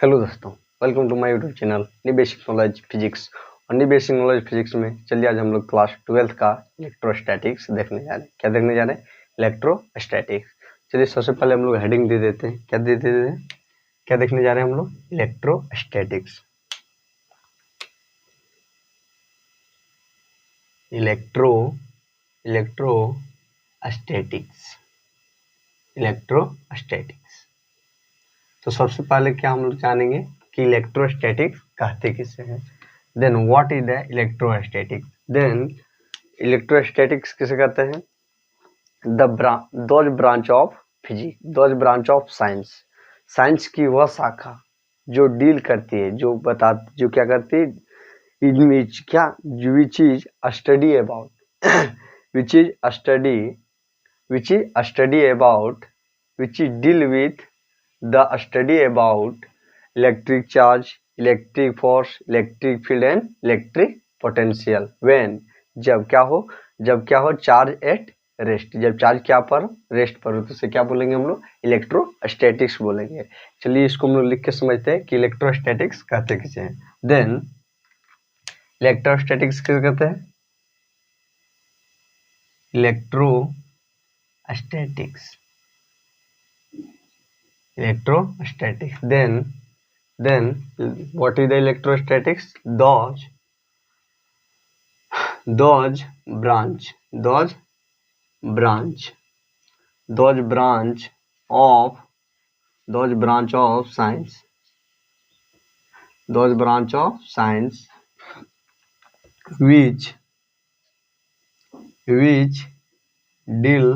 Hello दोस्तों, welcome to my YouTube channel नी basic knowledge physics. और नी बेसिक नॉलेज फिजिक्स में चलिए आज हम लोग क्लास 12th का इलेक्ट्रोस्टैटिक्स देखने जा रहे हैं। क्या देखने जा रहे हैं? इलेक्ट्रोस्टैटिक्स। चलिए सबसे पहले हम लोग हेडिंग दे देते हैं। क्या दे देते हैं? क्या देखने जा रहे हैं हम लोग? इलेक्ट्रोस्टैटिक्स। इलेक्ट्रोस्टैटिक्स। तो सबसे पहले क्या हम लोग जानेंगे कि इलेक्ट्रोस्टैटिक्स कहते किसे हैं। Then what is the electrostatics. Then electrostatics किसे कहते हैं? Those branch of physics, those branch of science, science की वह शाखा जो डील करती है, जो क्या करती है, विच क्या which is study about which is study which is a study about which is deal with the study about electric charge, electric force, electric field and electric potential when जब क्या हो चार्ज एट रेस्ट, जब charge क्या पर rest पर हो तो उसे क्या बोलेंगे हम लोग? इलेक्ट्रोस्टैटिक्स बोलेंगे। चलिए इसको हम लोग लिख के समझते हैं कि इलेक्ट्रोस्टैटिक्स कहते किसे हैं। देन इलेक्ट्रोस्टैटिक्स किसे कहते हैं? Electrostatics. Then what is the electrostatics? Those branch of science which deal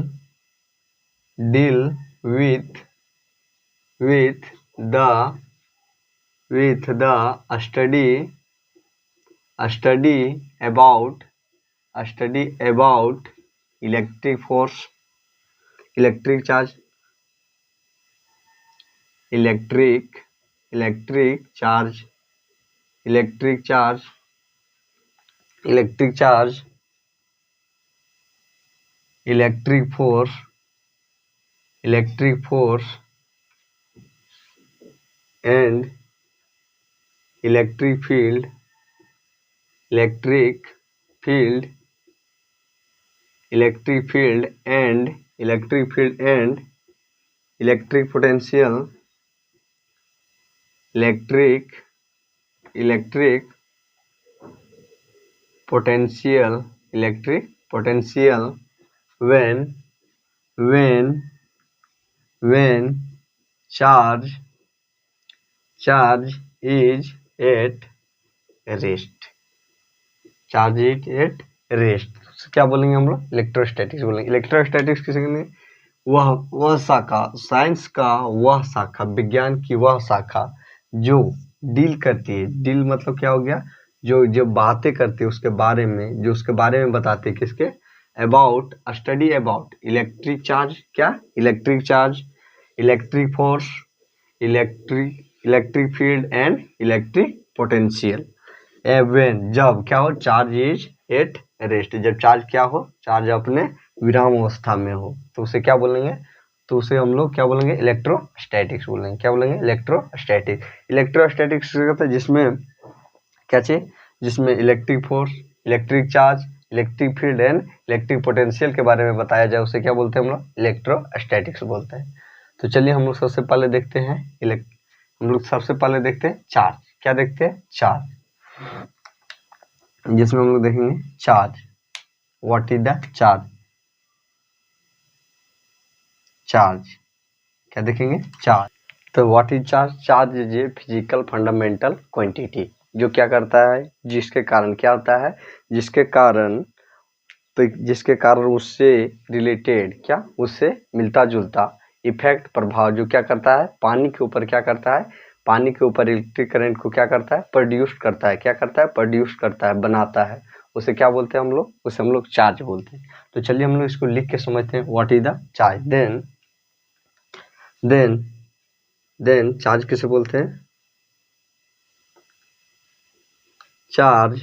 with the study about electric force, electric charge, electric charge, electric force, and electric field and electric potential, electric potential when charge is at rest, क्या बोलेंगे हम लोग? Electrostatics बोलेंगे। Electrostatics किसे कहते हैं? वह शाखा, साइंस का वह शाखा, विज्ञान की वह शाखा जो डील करती है। डील मतलब क्या हो गया? जो बातें करती है उसके बारे में, जो उसके बारे में बताते हैं। किसके? About, study about electric charge, क्या? Electric charge, electric force, electric field and electric potential. When जब क्या हो? चार्ज इज एट रेस्ट, जब चार्ज क्या हो? चार्ज अपने विराम अवस्था में हो तो उसे क्या बोलेंगे? तो उसे हम लोग क्या बोलेंगे? इलेक्ट्रोस्टैटिक्स बोलेंगे। क्या बोलेंगे? इलेक्ट्रोस्टैटिक्स कहते हैं जिसमें क्या चीज? जिसमें electric force, electric charge, electric field and electric potential के बारे में बताया जाए उसे क्या बोलते हैं हम लोग? इलेक्ट्रोस्टैटिक्स बोलते हैं। तो चलिए हम लोग सबसे पहले देखते हैं चार्ज। क्या देखते हैं? चार्ज, जिसमें हम लोग देखेंगे charge. What is the charge? क्या देखेंगे? चार्ज। तो what is charge? Charge is a physical fundamental quantity जो क्या करता है, जिसके कारण क्या होता है, जिसके कारण उससे रिलेटेड, क्या उससे मिलता जुलता इफेक्ट, प्रभाव जो क्या करता है, पानी के ऊपर क्या करता है, पानी के ऊपर इलेक्ट्रिक करंट को क्या करता है? प्रोड्यूस करता है। क्या करता है? प्रोड्यूस करता है, बनाता है। उसे क्या बोलते हैं हम लोग? उसे हम लोग चार्ज बोलते हैं। तो चलिए हम लोग इसको लिख के समझते हैं। What is the charge? Then charge किसे बोलते हैं? Charge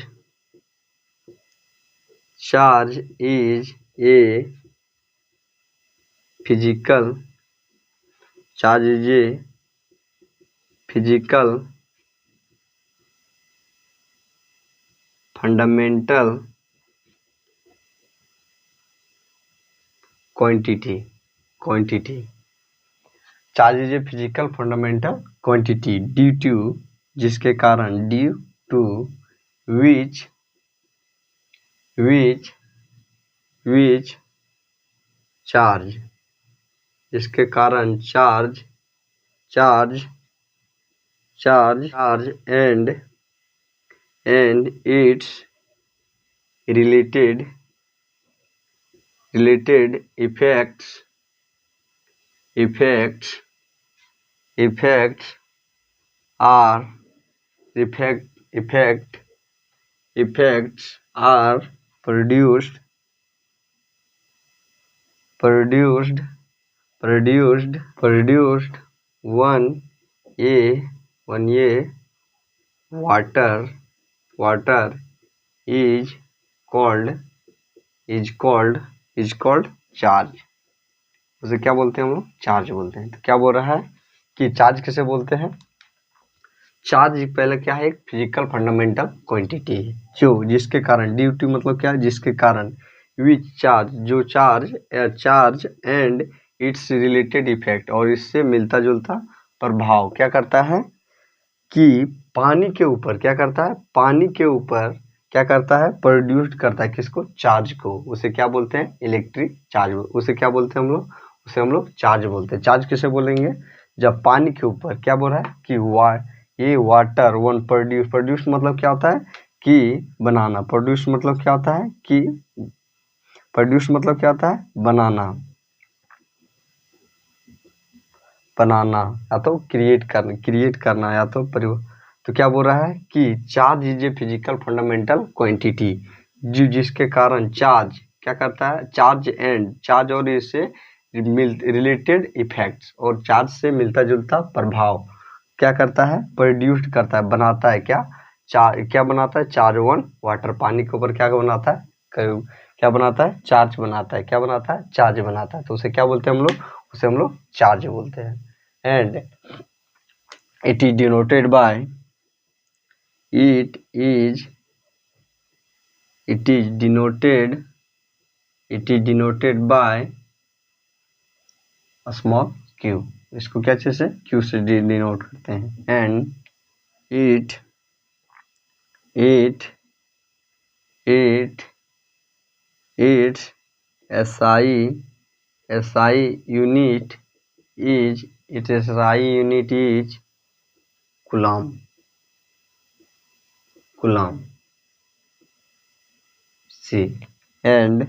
is a physical physical fundamental quantity charge is a physical fundamental quantity due to जिसके कारण ड्यू टू विच चार्ज जिसके कारण charge and its related effects are produced 1A water is called charge. उसे क्या बोलते हैं हम लोग? चार्ज बोलते हैं। तो क्या बोल रहा है कि चार्ज किसे बोलते हैं? चार्ज पहले क्या है? एक फिजिकल फंडामेंटल क्वांटिटी है जो जिसके कारण ड्यू टू मतलब क्या है? जिसके कारण विच चार्ज जो charge and it's related effect और इससे मिलता जुलता प्रभाव क्या करता है कि पानी के ऊपर क्या करता है? पानी के ऊपर क्या करता है? प्रोड्यूस करता है किसको? चार्ज को। उसे क्या बोलते हैं? Electric charge. उसे क्या बोलते हैं हम लोग? उसे हम लोग चार्ज बोलते हैं। चार्ज किसे बोलेंगे? जब पानी के ऊपर क्या बोल रहा है कि ये वाटर वन प्रोड्यूस मतलब क्या होता है कि बनाना। प्रोड्यूस मतलब क्या होता है कि प्रोड्यूस मतलब क्या होता है? बनाना या तो क्रिएट करना या तो तो क्या बोल रहा है कि charge is a physical fundamental quantity जिसके कारण चार्ज क्या करता है? चार्ज और इससे रिलेटेड इफेक्ट्स और चार्ज से मिलता जुलता प्रभाव क्या करता है? प्रोड्यूस करता है, बनाता है क्या बनाता है? Charge one water. पानी के ऊपर क्या बनाता है? क्या बनाता है? चार्ज बनाता है। क्या बनाता है? चार्ज बनाता है। तो उसे क्या बोलते हैं हम लोग? उसे हम लोग चार्ज बोलते हैं। And it is denoted by a small q। इसको क्या चीज से? q से डिनोट करते हैं। And its SI unit is coulomb C and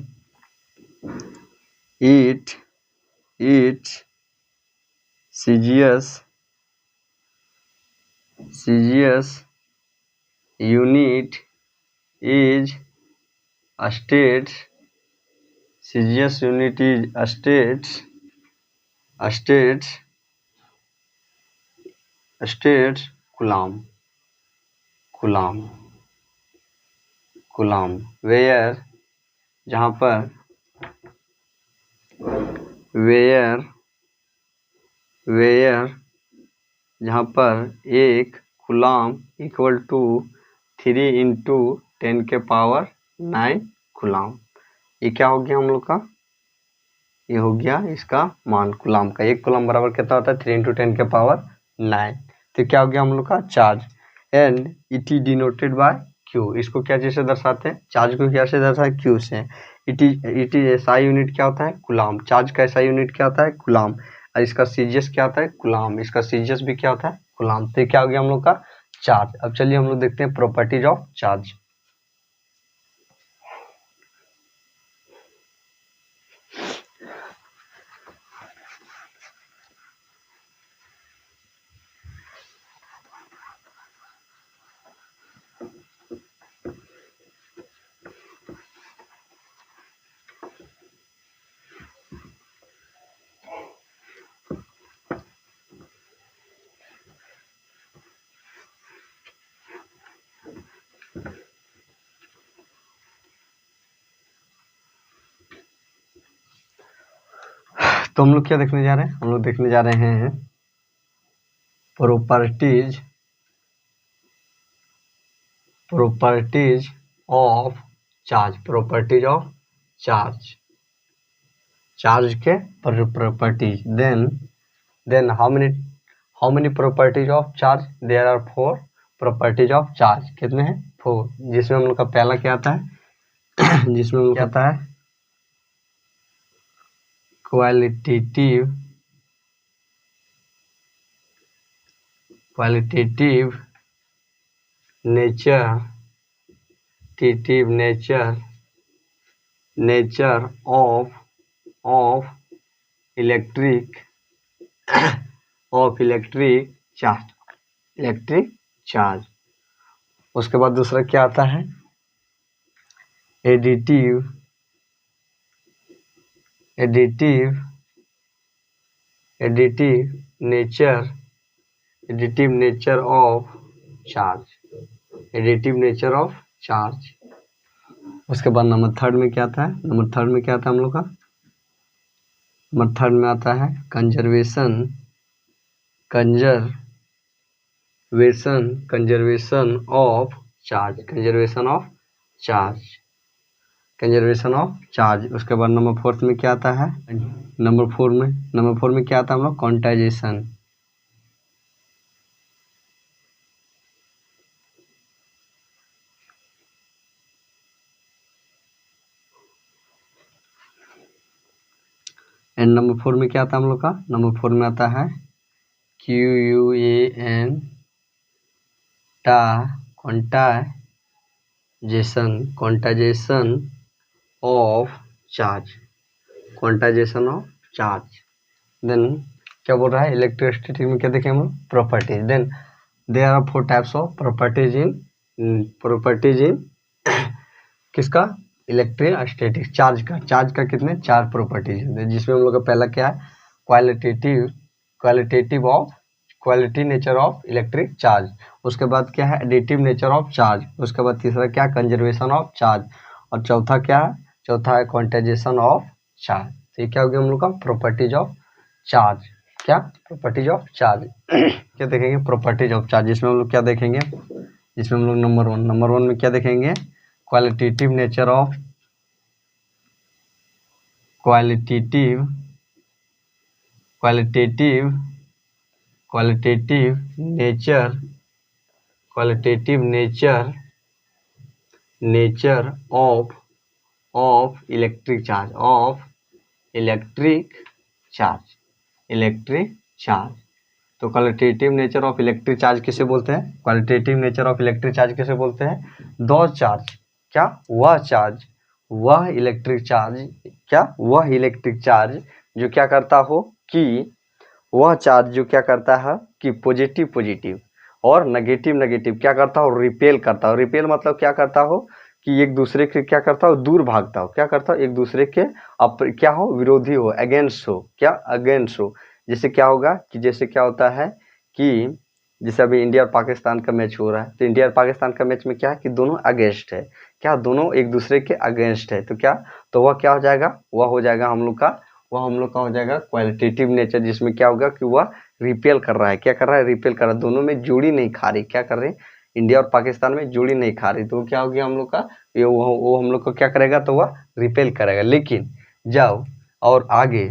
its CGS unit is states coulomb where जहाँ पर जहाँ पर एक कूलम्ब इक्वल टू 3 × 10⁹ कूलम्ब। ये क्या हो गया हम लोग का? ये हो गया इसका मान कूलम्ब का। एक कूलम्ब बराबर कितना होता है? 3 × 10⁹। तो क्या हो गया हम लोग का? Charge. And it is denoted by Q. इसको क्या चीज से दर्शाते हैं? चार्ज को क्या से दर्शाते हैं? क्यू से। इट इज एसआई यूनिट क्या होता है? कूलम्ब। चार्ज का एसआई यूनिट क्या होता है? कूलम्ब। और इसका सीजीएस क्या होता है? कूलम्ब। इसका सीजीएस भी क्या होता है? कूलम्ब। तो क्या हो गया हम लोग का? चार्ज। अब चलिए हम लोग देखते हैं प्रॉपर्टीज ऑफ चार्ज। तो हम लोग क्या देखने जा रहे हैं? हम लोग देखने जा रहे हैं properties of charge, charge के properties. Then how many properties of charge? There are 4 properties of charge. कितने हैं? 4. जिसमें हम लोग का पहला क्या आता है? जिसमें हम लोग क्या आता है? qualitative nature of electric charge. उसके बाद दूसरा क्या आता है? additive nature of charge. उसके बाद नंबर थर्ड में क्या आता है? हम लोग का नंबर थर्ड में आता है conservation of charge. उसके बाद नंबर फोर्थ में क्या आता है? नंबर फोर में क्या आता है हम लोग? quantization. एंड नंबर 4 में क्या आता है हम लोग का? नंबर 4 में आता है QUAN quantization of charge. Then क्या बोल रहा है? इलेक्ट्रिसिटी में क्या देखें हम लोग? Properties. Then there are 4 types of properties in किसका? इलेक्ट्रोस्टैटिक. चार्ज का कितने? 4 प्रॉपर्टीज हैं, जिसमें हम लोग का पहला क्या है? Quality nature of electric charge. उसके बाद क्या है? Additive nature of charge. उसके बाद तीसरा क्या? Conservation of charge. और चौथा क्या है? चौथा है क्वांटाइजेशन ऑफ चार्ज. तो ये क्या हो गया हम लोग का? Properties of charge. क्या? Properties of charge. क्या देखेंगे? Properties of charge. जिसमें हम लोग क्या देखेंगे? जिसमें हम लोग नंबर वन में क्या देखेंगे? Qualitative nature of qualitative nature of electric charge. तो qualitative nature of electric charge किसे बोलते हैं? Qualitative nature of electric charge किसे बोलते हैं? दो चार्ज. क्या? वह इलेक्ट्रिक चार्ज जो क्या करता हो कि वह चार्ज जो क्या करता है कि पॉजिटिव और नेगेटिव क्या करता हो? रिपेल करता हो. रिपेल मतलब क्या करता हो कि एक दूसरे के क्या करता हो? दूर भागता हो. क्या करता हो? एक दूसरे के क्या हो? विरोधी हो, अगेंस्ट हो. क्या? अगेंस्ट हो. जैसे क्या होगा कि जैसे क्या होता है कि जैसे अभी इंडिया और पाकिस्तान का मैच हो रहा है, तो इंडिया और पाकिस्तान का मैच में क्या है कि दोनों अगेंस्ट है. क्या? दोनों एक दूसरे के अगेंस्ट है. तो क्या? तो वह क्या हो जाएगा? वह हो जाएगा हम लोग का हो जाएगा क्वालिटेटिव नेचर, जिसमें क्या होगा कि वह रिपेल कर रहा है. क्या कर रहा है? रिपेल कर रहा है. दोनों में जोड़ी नहीं खा रही. क्या कर रहे हैं? इंडिया और पाकिस्तान में जोड़ी नहीं खा रही. तो क्या हो गया हम लोग का? वो हम लोग को क्या करेगा? तो वह रिपेल करेगा. लेकिन जाओ और आगे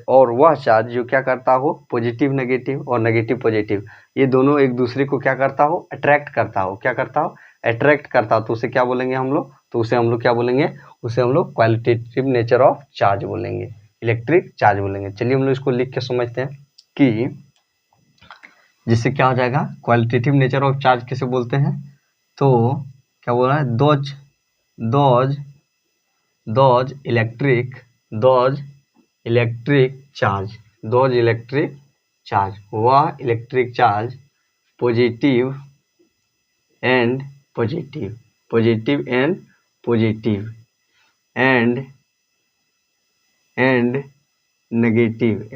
और वह चार्ज जो क्या करता हो? पॉजिटिव नेगेटिव और नेगेटिव पॉजिटिव, ये दोनों एक दूसरे को क्या करता हो? अट्रैक्ट करता हो. क्या करता हो? अट्रैक्ट करता हो. तो उसे क्या बोलेंगे हम लोग? तो उसे हम लोग क्या बोलेंगे? उसे हम लोग क्वालिटेटिव नेचर ऑफ चार्ज बोलेंगे, इलेक्ट्रिक चार्ज बोलेंगे. चलिए हम लोग इसको लिख के समझते हैं कि जिससे क्या हो जाएगा? क्वालिटेटिव नेचर ऑफ चार्ज किसे बोलते हैं? तो क्या बोल रहा है? Those electric charge. वह electric charge positive and negative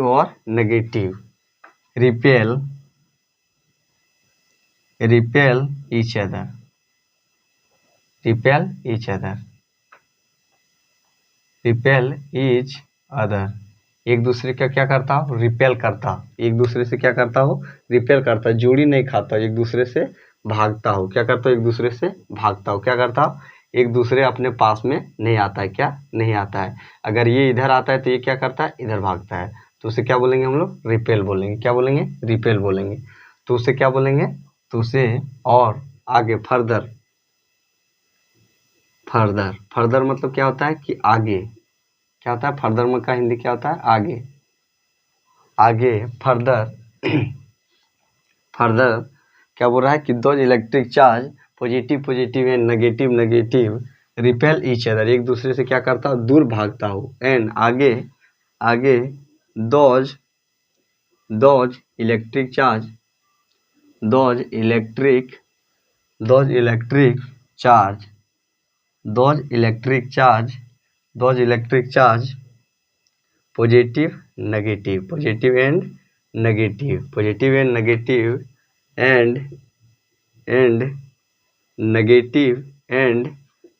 और negative repel each other. Repel each other, एक दूसरे का क्या करता हो, रिपेल करता, एक दूसरे से क्या करता हो, रिपेल करता, जोड़ी नहीं खाता, एक दूसरे से भागता हो, क्या करता हो, एक दूसरे से भागता हो, क्या करता हो, एक दूसरे अपने पास में नहीं आता है, क्या नहीं आता है। अगर ये इधर आता है तो ये क्या करता है, इधर भागता है, तो उसे क्या बोलेंगे हम लोग, रिपेल बोलेंगे, क्या बोलेंगे, रिपेल बोलेंगे। तो उसे क्या बोलेंगे, तो उसे और आगे फर्दर, फर्दर, फर्दर मतलब क्या होता है कि आगे, क्या होता है फर्दर में का हिंदी क्या होता है, आगे, आगे फर्दर फर्दर क्या बोल रहा है कि those electric charge positive positive and negative negative repel each other, एक दूसरे से क्या करता हो, दूर भागता हो, एंड आगे, आगे those, those electric charge, those electric, those electric charge, those electric charge, those electric charge positive negative, positive and negative, positive and negative and negative and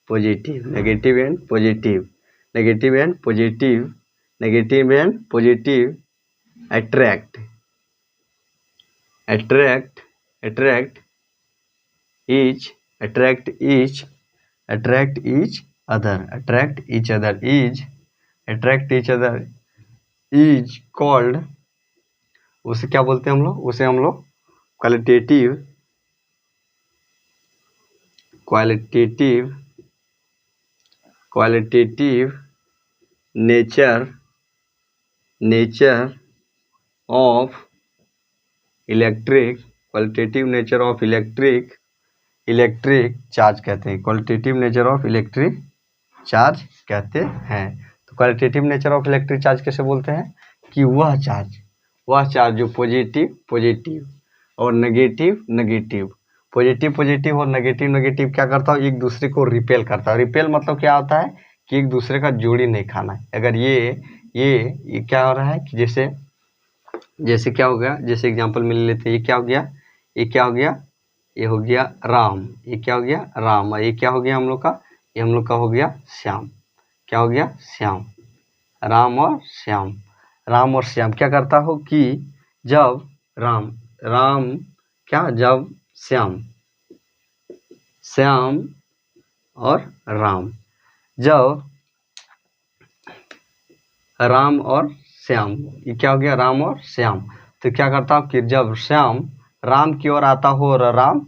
positive, negative and positive, negative and positive, negative and positive attract, attract, attract each, attract each, attract each other, attract each other is, attract each other is called, उसे क्या बोलते हैं हम लोग, उसे हम लोग qualitative, qualitative, qualitative nature, nature of electric, qualitative nature of electric, electric charge कहते हैं, qualitative nature of electric charge कहते हैं। तो qualitative nature of electric charge कैसे बोलते हैं कि वह चार्ज, वह चार्ज जो पॉजिटिव पॉजिटिव और नेगेटिव नेगेटिव, पॉजिटिव पॉजिटिव और नेगेटिव नेगेटिव क्या करता हो, एक दूसरे को रिपेल करता है। रिपेल मतलब क्या होता है कि एक दूसरे का जोड़ी नहीं खाना है। अगर ये क्या हो रहा है कि जैसे, जैसे क्या हो गया, जैसे एग्जांपल में ले लेते हैं, ये क्या हो गया, ये क्या हो गया, ये हो गया राम, ये क्या हो गया राम, और ये क्या हो गया हम लोग का, ये हम लोग का हो गया श्याम, क्या हो गया श्याम, राम और श्याम, राम और श्याम क्या करता हो कि जब राम, राम क्या, जब श्याम, श्याम और राम, जब राम और श्याम, ये क्या हो गया राम और श्याम, तो क्या करता हो कि जब श्याम राम की ओर आता हो और राम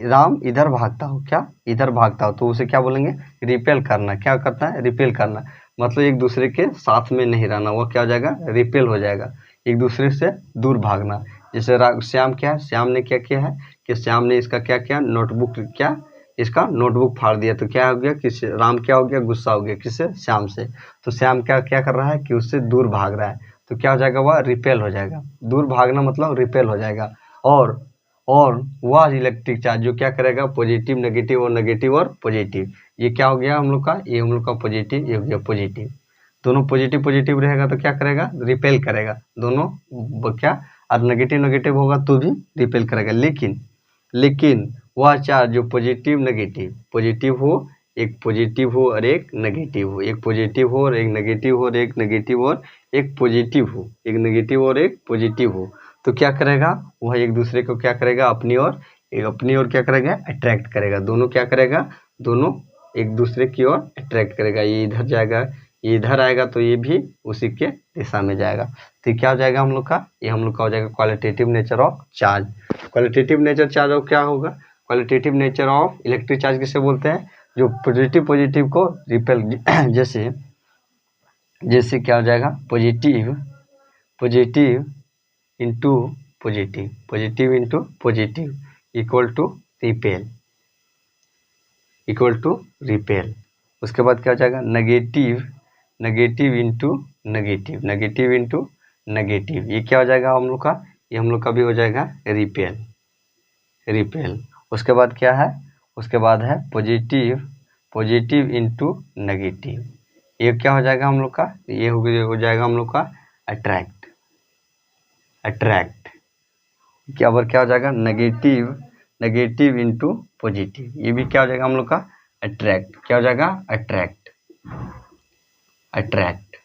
राम इधर भागता हो, क्या इधर भागता हो, तो उसे क्या बोलेंगे, रिपेल करना, क्या करता है रिपेल करना, मतलब एक दूसरे के साथ में नहीं रहना, वो क्या हो जाएगा, रिपेल हो जाएगा, एक दूसरे से दूर भागना। जैसे श्याम क्या है, श्याम ने क्या किया है कि श्याम ने इसका क्या किया, नोटबुक, क्या इसका नोटबुक फाड़ दिया, तो क्या हो गया कि राम क्या हो गया, गुस्सा हो गया, किससे, श्याम से, तो श्याम क्या क्या कर रहा है कि उससे दूर भाग रहा है, तो क्या हो जाएगा, वह रिपेल हो जाएगा, दूर भागना मतलब रिपेल हो जाएगा। और वह इलेक्ट्रिक चार्ज जो क्या करेगा, पॉजिटिव नेगेटिव और नेगेटिव और पॉजिटिव, ये क्या हो गया हम लोग का, ये हम लोग का पॉजिटिव, ये हो गया पॉजिटिव, दोनों पॉजिटिव पॉजिटिव रहेगा तो क्या करेगा, रिपेल करेगा दोनों, क्या, और नेगेटिव नेगेटिव होगा तो भी रिपेल करेगा। लेकिन वह चार्ज जो पॉजिटिव नेगेटिव, पॉजिटिव हो, एक पॉजिटिव हो और एक नेगेटिव हो, एक पॉजिटिव हो और एक नेगेटिव हो, और एक नेगेटिव और एक पॉजिटिव हो, एक नेगेटिव और एक पॉजिटिव हो, तो क्या करेगा, वह एक दूसरे को क्या करेगा, अपनी ओर, अपनी ओर क्या करेगा, अट्रैक्ट करेगा, दोनों क्या करेगा, दोनों एक दूसरे की ओर अट्रैक्ट करेगा, ये इधर जाएगा, ये इधर आएगा तो ये भी उसी के दिशा में जाएगा, तो क्या हो जाएगा हम लोग का, ये हम लोग का हो जाएगा qualitative nature of charge. Qualitative nature charge of क्या होगा, qualitative nature of electric charge किसे बोलते हैं, जो पॉजिटिव पॉजिटिव को रिपेल जैसे, जैसे क्या हो जाएगा, positive, positive into positive, positive into positive equal to repel, equal to repel. उसके बाद क्या हो जाएगा, negative, negative into negative, negative into negative, ये क्या हो जाएगा हम लोग का, ये हम लोग का भी हो जाएगा रिपेल, रिपेल। उसके बाद क्या है, उसके बाद है पॉजिटिव, पॉजिटिव इंटू नेगेटिव, ये क्या हो जाएगा हम लोग का, ये हो जाएगा हम लोग का अट्रैक्ट, अट्रैक्ट, क्या पर क्या हो जाएगा, नेगेटिव, नेगेटिव इंटू पॉजिटिव, ये भी क्या हो जाएगा हम लोग का अट्रैक्ट, क्या हो जाएगा अट्रैक्ट, अट्रैक्ट।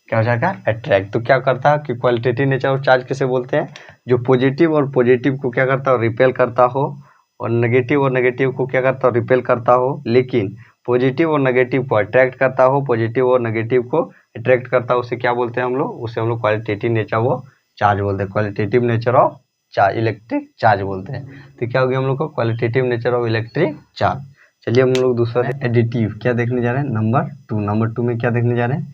क्या हो जाएगा? अट्रैक्ट। तो क्या करता है कि क्वालिटेटिव नेचर ऑफ चार्ज किसे बोलते हैं? जो पॉजिटिव और पॉजिटिव को क्या करता हो? रिपेल करता हो, और नेगेटिव को क्या करता हो? रिपेल करता हो। लेकिन पॉजिटिव और नेगेटिव को अट्रैक्ट करता हो, पॉजिटिव और नेगेटिव को अट्रैक्ट करता हो, उसे क्या बोलते हैं हम लोग? उसे हम लोग क्वालिटेटिव नेचर वो चार्ज बोलते हैं। Qualitative nature of charge, electric charge बोलते हैं। तो क्या हो गया हम लोग को? Qualitative nature of electric charge. चलिए हम लोग दूसरा एडिटिव क्या देखने जा रहे हैं? नंबर टू में क्या देखने जा रहे हैं?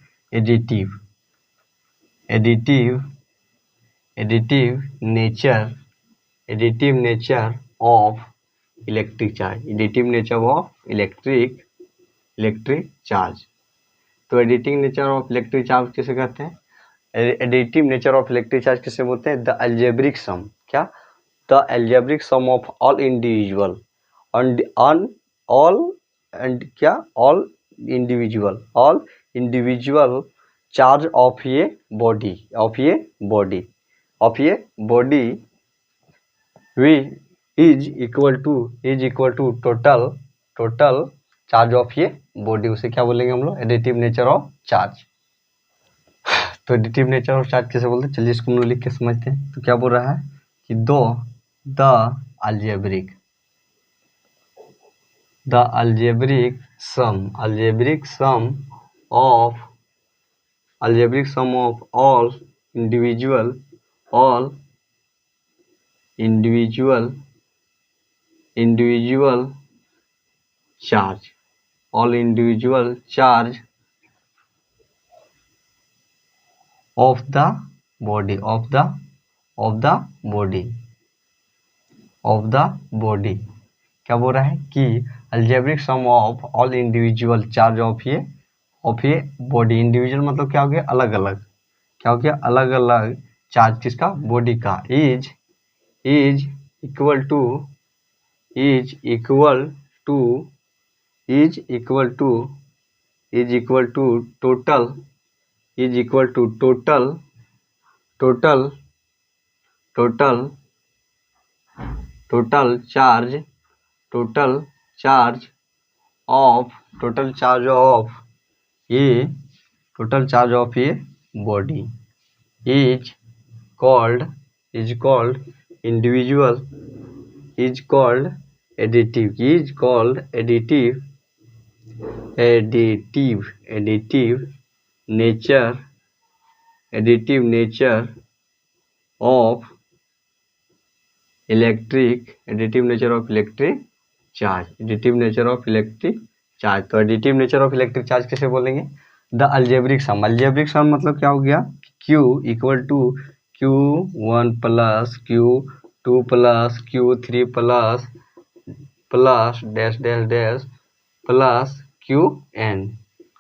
Additive nature of electric charge. Additive nature of electric charge. तो additive nature of electric charge किसे कहते हैं? Additive nature of electric charge किसे बोलते हैं? The algebraic sum. क्या? The algebraic sum of all individual all individual charge of ये body we is equal to total charge of ये body. उसे क्या बोलेंगे हम लोग? Additive nature of charge. तो एडिटिव नेचर ऑफ चार्ज किसे बोलते हैं? चलिए इसको हम लोग लिख के समझते हैं। तो क्या बोल रहा है कि the algebraic sum of all individual charge of the body क्या बोल रहा है कि algebraic sum of all individual charge of ये बॉडी। इंडिविजुअल मतलब क्या हो गया? अलग अलग। क्या हो गया? अलग अलग चार्ज किसका? बॉडी का। Is equal to total charge of ये body is called additive nature of electric charge. Additive nature of electric charge. तो additive nature of electric charge किसे बोलेंगे? The algebraic sum. Algebraic sum मतलब क्या हो गया? Q equal to Q1 plus Q2 plus Q3 plus dash dash dash plus Qn।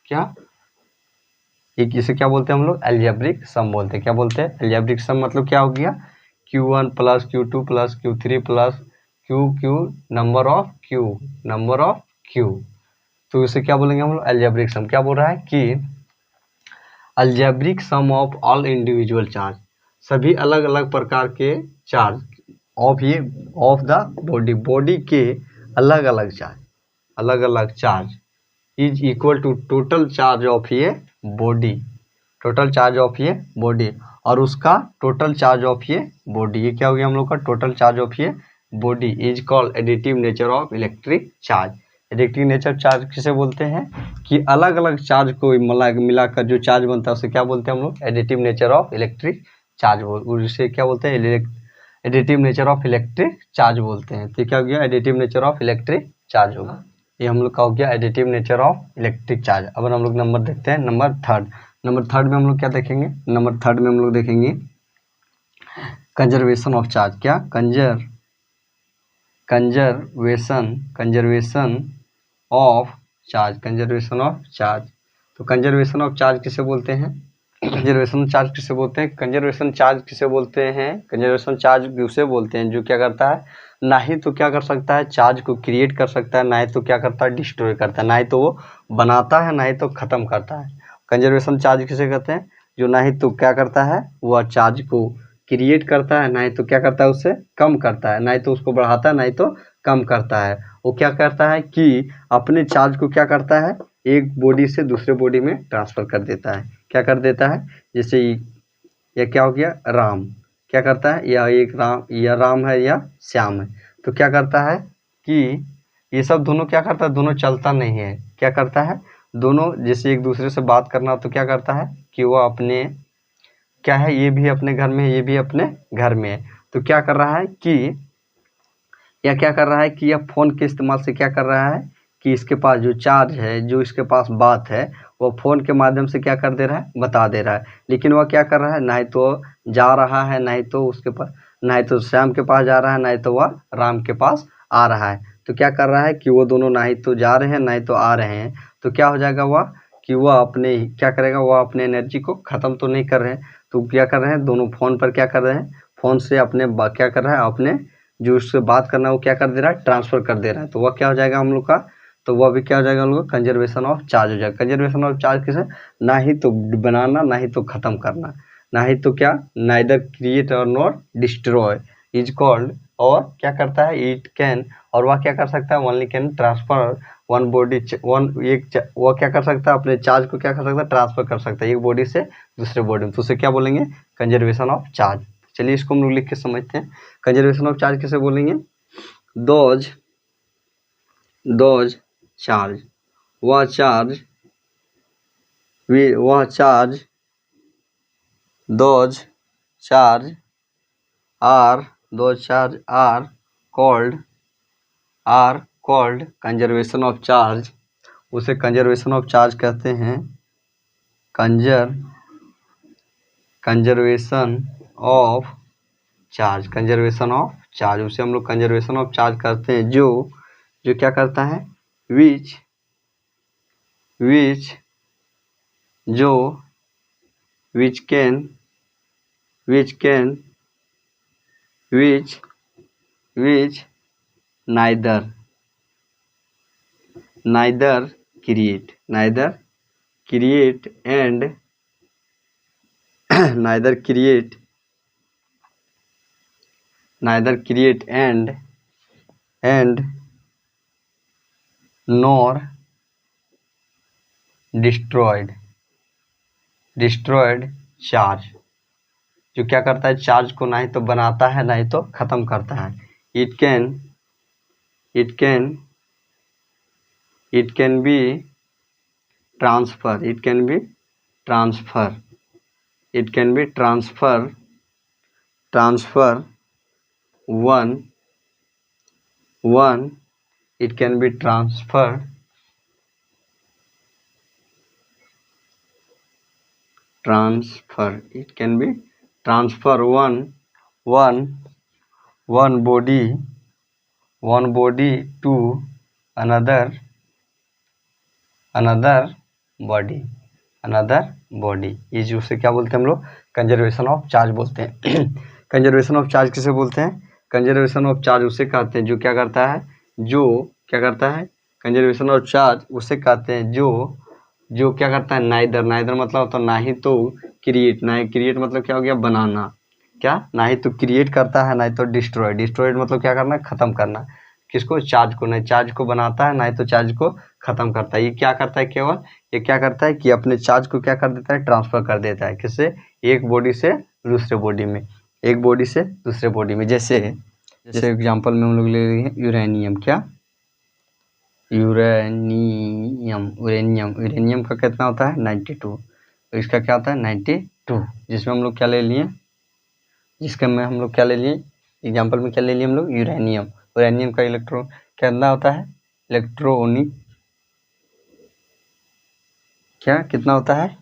क्या एक इसे क्या बोलते हैं हम लोग? अलजेब्रिक सम बोलते हैं। क्या बोलते हैं? अलजेब्रिक सम मतलब क्या हो गया? Q1 plus Q2 plus Q3 plus Q number of Q। तो इसे क्या बोलेंगे हम लोग? Algebraic sum. क्या बोल रहा है कि algebraic sum of all individual charge, सभी अलग अलग प्रकार के चार्ज ऑफ द बॉडी के अलग अलग charge is equal to total charge of ये बॉडी। और उसका टोटल चार्ज ऑफ ये बॉडी, ये क्या हो गया हम लोग का? टोटल चार्ज ऑफ ये body is called additive nature of electric charge. Additive nature charge किसे बोलते हैं? कि अलग अलग चार्ज को मिलाकर जो चार्ज बनता है उसे क्या बोलते हैं हम लोग? Additive nature of electric charge. उसे क्या बोलते हैं? Additive nature of electric charge बोलते हैं। तो क्या हो गया? Additive nature of electric charge होगा। ये हम लोग का हो गया additive nature of electric charge. अब हम लोग नंबर देखते हैं, नंबर थर्ड में हम लोग क्या देखेंगे? नंबर थर्ड में हम लोग देखेंगे कंजर्वेशन ऑफ चार्ज। क्या? Conservation of charge. तो कंजर्वेशन ऑफ चार्ज किसे बोलते हैं? कंजर्वेशन चार्ज किसे बोलते हैं? कंजर्वेशन चार्ज उसे बोलते हैं जो क्या करता है? ना ही तो क्या कर सकता है? चार्ज को क्रिएट कर सकता है, ना ही तो क्या करता है? डिस्ट्रॉय करता है। ना ही तो वो बनाता है, ना ही तो ख़त्म करता है। कंजर्वेशन चार्ज किसे कहते हैं? जो ना ही तो क्या करता है? वह चार्ज को क्रिएट करता है, ना ही तो क्या करता है? उससे कम करता है। ना ही तो उसको बढ़ाता है, ना ही तो कम करता है। वो क्या करता है कि अपने चार्ज को क्या करता है? एक बॉडी से दूसरे बॉडी में ट्रांसफ़र कर देता है। क्या कर देता है? जैसे यह क्या हो गया, राम क्या करता है, या राम है या श्याम है, तो क्या करता है कि ये सब दोनों क्या करता है, दोनों चलता नहीं है। क्या करता है, दोनों जैसे एक दूसरे से बात करना, तो क्या करता है कि वो अपने क्या है, ये भी अपने घर में है, ये भी अपने घर में है, तो क्या कर रहा है कि यह फ़ोन के इस्तेमाल से क्या कर रहा है कि इसके पास जो चार्ज है, जो इसके पास बात है, वो फ़ोन के माध्यम से क्या कर दे रहा है, बता दे रहा है। लेकिन वह क्या कर रहा है, ना ही तो जा रहा है, ना ही तो उसके पास, ना ही तो श्याम के पास जा रहा है, ना ही तो वह राम के पास आ रहा है। तो क्या कर रहा है कि वो दोनों ना ही तो जा रहे हैं, ना ही तो आ रहे हैं। तो क्या हो जाएगा वह कि वह अपने क्या करेगा, वह अपने एनर्जी को ख़त्म तो नहीं कर रहे हैं, तो क्या कर रहे हैं, दोनों फ़ोन पर क्या कर रहे हैं, फ़ोन से अपने क्या कर रहा है, अपने जो उससे बात करना है वो क्या कर दे रहा है, ट्रांसफ़र कर दे रहा है। तो वह क्या हो जाएगा हम लोग का, तो वह भी क्या हो जाएगा हम लोग का, कंजर्वेशन ऑफ चार्ज हो जाएगा। कंजर्वेशन ऑफ चार्ज किसे, ना ही तो बनाना, ना ही तो ख़त्म करना, ना ही तो क्या, नाइदर क्रिएट और नॉट डिस्ट्रॉय इज कॉल्ड, और क्या करता है, इट कैन, और वह क्या कर सकता है, only can transfer one body वह क्या कर सकता है, अपने चार्ज को क्या कर सकता है, ट्रांसफ़र कर सकता है एक बॉडी से दूसरे बॉडी में। तो उसे क्या बोलेंगे, कंजर्वेशन ऑफ चार्ज। चलिए इसको हम लोग लिख के समझते हैं। कंजर्वेशन ऑफ चार्ज किसे बोलेंगे, दोज चार्ज, वह charge those charge are called conservation of charge. उसे कंजर्वेशन ऑफ चार्ज कहते हैं, कंजर्वेशन ऑफ चार्ज, उसे हम लोग कंजर्वेशन ऑफ चार्ज करते हैं, जो क्या करता है, विच neither create and nor destroyed charge, जो क्या करता है, चार्ज को ना ही तो बनाता है, ना ही तो ख़त्म करता है। It can be transfer one body to another body, ये जो उसे क्या बोलते हैं हम लोग, कंजर्वेशन ऑफ चार्ज बोलते हैं। कंजर्वेशन ऑफ चार्ज किसे बोलते हैं, कंजर्वेशन ऑफ चार्ज उसे कहते हैं जो क्या करता है, कंजर्वेशन ऑफ चार्ज उसे कहते हैं जो क्या करता है, नाइदर मतलब होता है ना ही तो क्रिएट मतलब क्या हो गया, बनाना, क्या ना ही तो क्रिएट करता है, ना ही तो डिस्ट्रॉयड मतलब क्या करना, ख़त्म करना, किसको, चार्ज को, ना चार्ज को बनाता है, ना ही तो चार्ज को ख़त्म करता है। ये क्या करता है, केवल ये क्या करता है कि अपने चार्ज को क्या कर देता है, ट्रांसफ़र कर देता है, किससे, एक बॉडी से दूसरे बॉडी में, जैसे एग्जांपल में हम लोग ले रहे हैं यूरेनियम। क्या, यूरेनियम का कितना होता है, 92, तो इसका क्या होता है, 92, जिसमें हम लोग क्या ले लिए, एग्जाम्पल में क्या ले लिए हम लोग, यूरेनियम का इलेक्ट्रॉन कितना होता है, इलेक्ट्रॉनिक क्या कितना होता है,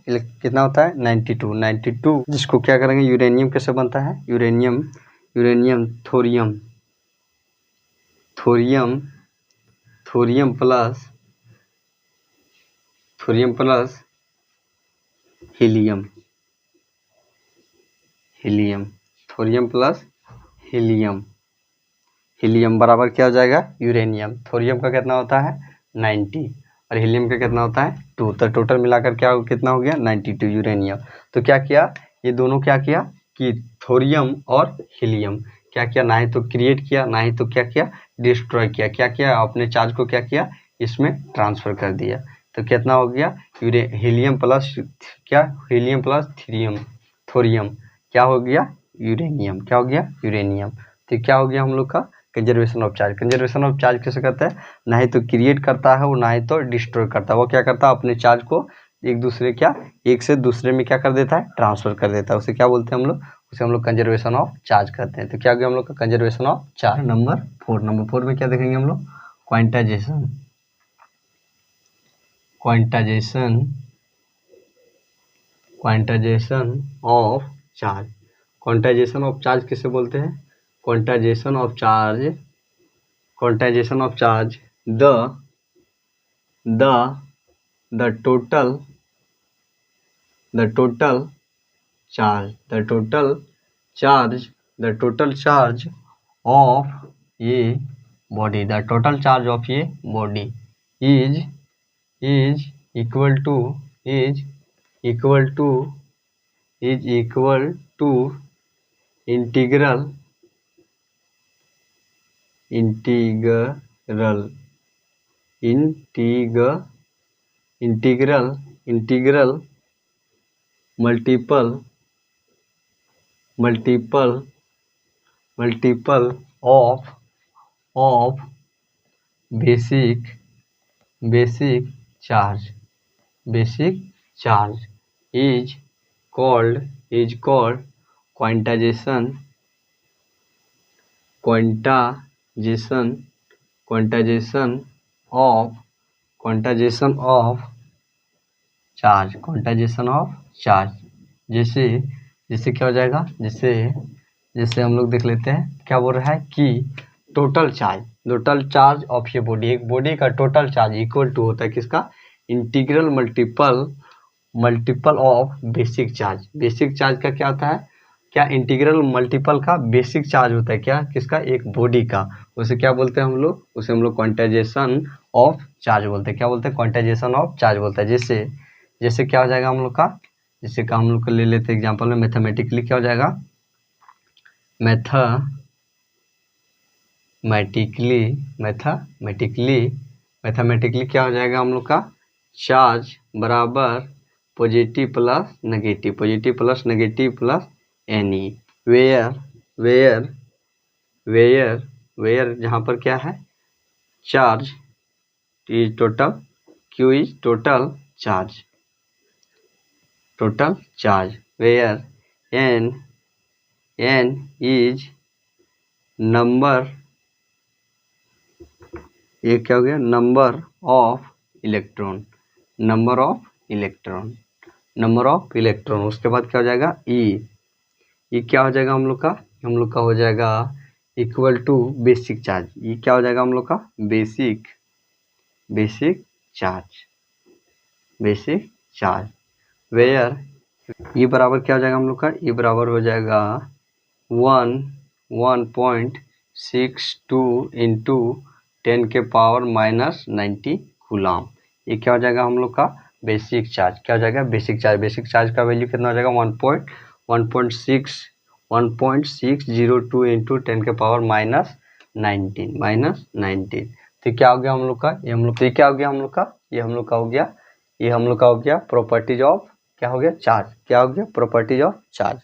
92, जिसको क्या करेंगे, यूरेनियम कैसे बनता है, uranium thorium plus helium, thorium plus helium बराबर क्या हो जाएगा, यूरेनियम। थोरियम का कितना होता है, 90, और हीलियम का कितना होता है, 2, तो टोटल मिलाकर क्या कितना हो गया, 92 यूरेनियम। तो क्या किया, ये दोनों क्या किया कि थोरियम और हीलियम क्या किया, ना ही तो क्रिएट किया, ना ही तो क्या किया, डिस्ट्रॉय किया, क्या किया, अपने चार्ज को क्या किया, इसमें ट्रांसफ़र कर दिया। तो कितना हो गया, हीलियम प्लस क्या, हीलियम प्लस थोरियम क्या हो गया, यूरेनियम, क्या हो गया, यूरेनियम। तो क्या हो गया हम लोग का conservation of charge. Conservation of charge कैसे करता है, ना ही तो क्रिएट करता है वो, ना ही तो डिस्ट्रॉय करता है वो, क्या करता है अपने चार्ज को एक से दूसरे में क्या कर देता है, ट्रांसफर कर देता है। उसे क्या बोलते हैं हम लोग, उसे हम लोग कंजर्वेशन ऑफ चार्ज करते हैं। तो क्या हो गया हम लोग का कंजर्वेशन ऑफ चार्ज। नंबर 4 में क्या देखेंगे हम लोग, quantization of charge. Quantization of charge किसे बोलते हैं, quantization of charge the total charge of a body, the total charge of a body is equal to integral multiple of basic charge is called quantization of charge. Quantization of charge जैसे क्या हो जाएगा, जैसे हम लोग देख लेते हैं, क्या बोल रहा है कि टोटल चार्ज ऑफ ये बॉडी, एक बॉडी का टोटल चार्ज इक्वल टू होता है किसका, integral multiple of basic charge. Basic charge का क्या होता है, क्या इंटीग्रल मल्टीपल का बेसिक चार्ज होता है, क्या किसका, एक बॉडी का। उसे क्या बोलते हैं हम लोग, उसे हम लोग क्वांटाइजेशन ऑफ चार्ज बोलते हैं। क्या बोलते हैं, क्वांटाइजेशन ऑफ चार्ज बोलता है। जैसे क्या हो जाएगा हम लोग का, जैसे का हम लोग को ले लेते हैं एग्जांपल में, मैथमेटिकली क्या हो जाएगा, मैथमेटिकली क्या हो जाएगा हम लोग का, चार्ज बराबर positive plus negative plus any, where जहाँ पर क्या है, charge is total, q is total charge, where n is number, ये क्या हो गया, नंबर ऑफ इलेक्ट्रॉन। उसके बाद क्या हो जाएगा, ई क्या हो जाएगा हम लोग का हो जाएगा इक्वल टू बेसिक चार्ज। ये क्या हो जाएगा हम लोग का, बेसिक चार्ज, वेयर ई बराबर क्या हो जाएगा हम लोग का, ई बराबर हो जाएगा 1.62 इंटू 10 के पावर -90 कूलम। ये क्या हो जाएगा हम लोग का, बेसिक चार्ज। क्या हो जाएगा, बेसिक चार्ज का वैल्यू कितना हो जाएगा, 1.602 इंटू 10 के पावर -19। तो क्या हो गया हम लोग का, ये हम लोग का हो गया प्रॉपर्टीज ऑफ, क्या हो गया, चार्ज। क्या हो गया, प्रॉपर्टीज ऑफ चार्ज।